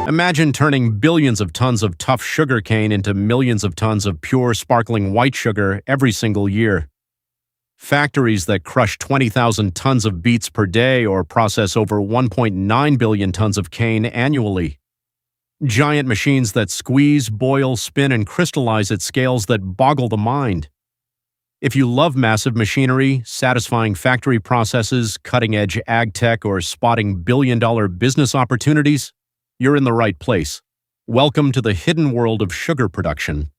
Imagine turning billions of tons of tough sugarcane into millions of tons of pure, sparkling white sugar every single year. Factories that crush 20,000 tons of beets per day or process over 1.9 billion tons of cane annually. Giant machines that squeeze, boil, spin, and crystallize at scales that boggle the mind. If you love massive machinery, satisfying factory processes, cutting-edge ag tech, or spotting billion-dollar business opportunities, you're in the right place. Welcome to the hidden world of sugar production.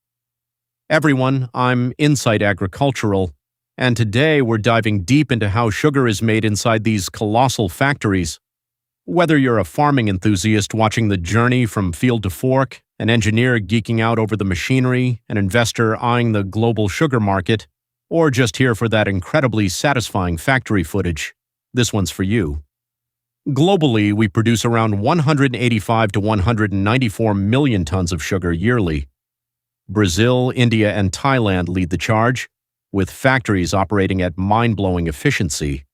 Everyone, I'm Insight Agricultural, and today we're diving deep into how sugar is made inside these colossal factories. Whether you're a farming enthusiast watching the journey from field to fork, an engineer geeking out over the machinery, an investor eyeing the global sugar market, or just here for that incredibly satisfying factory footage, this one's for you. Globally, we produce around 185 to 194 million tons of sugar yearly. Brazil, India, and Thailand lead the charge, with factories operating at mind-blowing efficiency.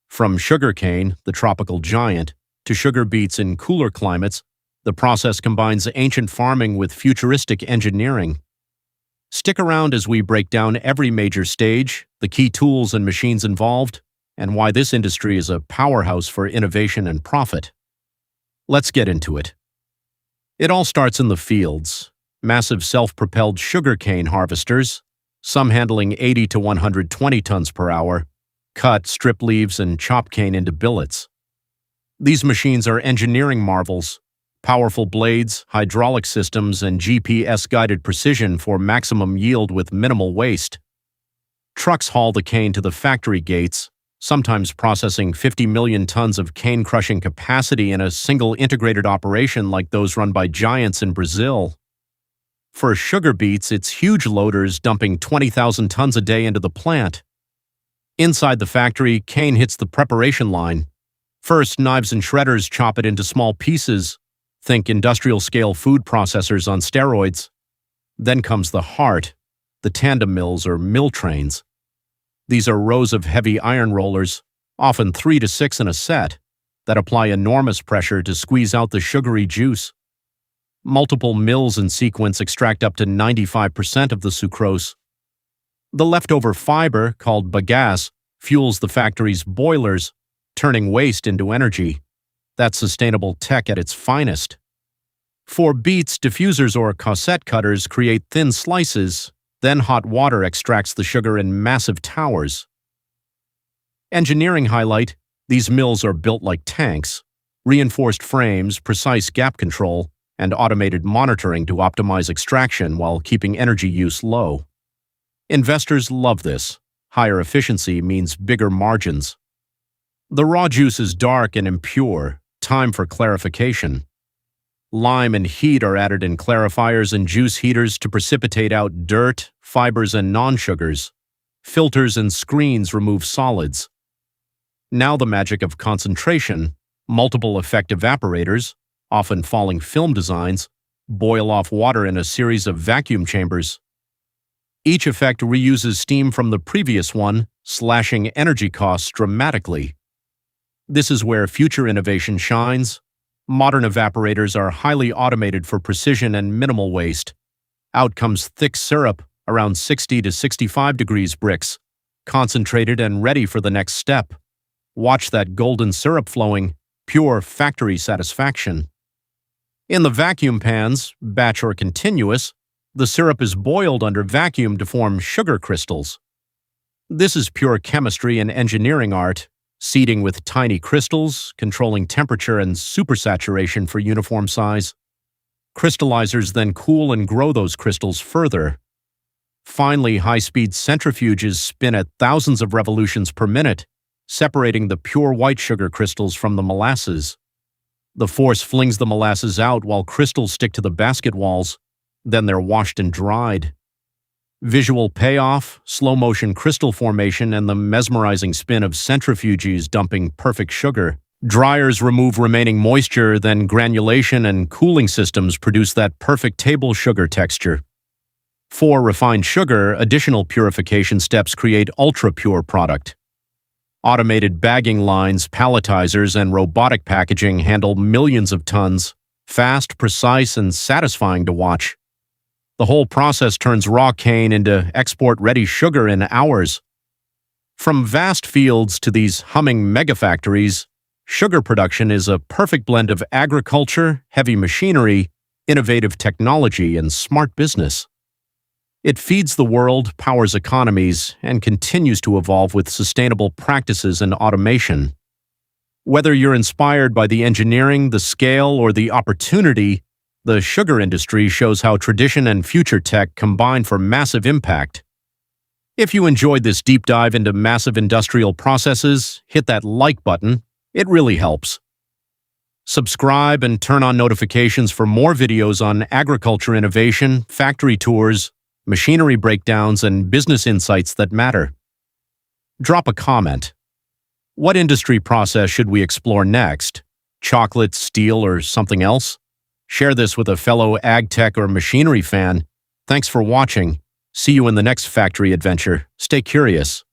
From sugarcane, the tropical giant, to sugar beets in cooler climates, the process combines ancient farming with futuristic engineering. Stick around as we break down every major stage, the key tools and machines involved, and why this industry is a powerhouse for innovation and profit. Let's get into it. It all starts in the fields. Massive self-propelled sugarcane harvesters, some handling 80 to 120 tons per hour, cut, strip leaves, and chop cane into billets. These machines are engineering marvels, powerful blades, hydraulic systems, and GPS-guided precision for maximum yield with minimal waste. Trucks haul the cane to the factory gates, sometimes processing 50 million tons of cane crushing capacity in a single integrated operation like those run by giants in Brazil. For sugar beets, it's huge loaders dumping 20,000 tons a day into the plant. Inside the factory, cane hits the preparation line. First, knives and shredders chop it into small pieces. Think industrial-scale food processors on steroids. Then comes the heart, the tandem mills or mill trains. These are rows of heavy iron rollers, often 3 to 6 in a set, that apply enormous pressure to squeeze out the sugary juice. Multiple mills in sequence extract up to 95% of the sucrose. The leftover fiber, called bagasse, fuels the factory's boilers, turning waste into energy. That's sustainable tech at its finest. For beets, diffusers or cassette cutters create thin slices, then hot water extracts the sugar in massive towers. Engineering highlight: these mills are built like tanks. Reinforced frames, precise gap control, and automated monitoring to optimize extraction while keeping energy use low. Investors love this. Higher efficiency means bigger margins. The raw juice is dark and impure. Time for clarification. Lime and heat are added in clarifiers and juice heaters to precipitate out dirt, fibers, and non-sugars. Filters and screens remove solids. Now the magic of concentration. Multiple effect evaporators, often falling film designs, boil off water in a series of vacuum chambers. Each effect reuses steam from the previous one, slashing energy costs dramatically. This is where future innovation shines. Modern evaporators are highly automated for precision and minimal waste. Out comes thick syrup, around 60 to 65 degrees Brix, concentrated and ready for the next step. Watch that golden syrup flowing, pure factory satisfaction. In the vacuum pans, batch or continuous, the syrup is boiled under vacuum to form sugar crystals. This is pure chemistry and engineering art. Seeding with tiny crystals, controlling temperature and supersaturation for uniform size. Crystallizers then cool and grow those crystals further. Finally, high-speed centrifuges spin at thousands of revolutions per minute, separating the pure white sugar crystals from the molasses. The force flings the molasses out while crystals stick to the basket walls, then they're washed and dried. Visual payoff, slow-motion crystal formation, and the mesmerizing spin of centrifuges dumping perfect sugar. Dryers remove remaining moisture, then granulation and cooling systems produce that perfect table sugar texture. For refined sugar, additional purification steps create ultra-pure product. Automated bagging lines, palletizers, and robotic packaging handle millions of tons, Fast, precise, and satisfying to watch. The whole process turns raw cane into export-ready sugar in hours. From vast fields to these humming megafactories, sugar production is a perfect blend of agriculture, heavy machinery, innovative technology, and smart business. It feeds the world, powers economies, and continues to evolve with sustainable practices and automation. Whether you're inspired by the engineering, the scale, or the opportunity, the sugar industry shows how tradition and future tech combine for massive impact. If you enjoyed this deep dive into massive industrial processes, hit that like button. It really helps. Subscribe and turn on notifications for more videos on agriculture innovation, factory tours, machinery breakdowns, and business insights that matter. Drop a comment. What industry process should we explore next? Chocolate, steel, or something else? Share this with a fellow ag tech or machinery fan. Thanks for watching. See you in the next factory adventure. Stay curious.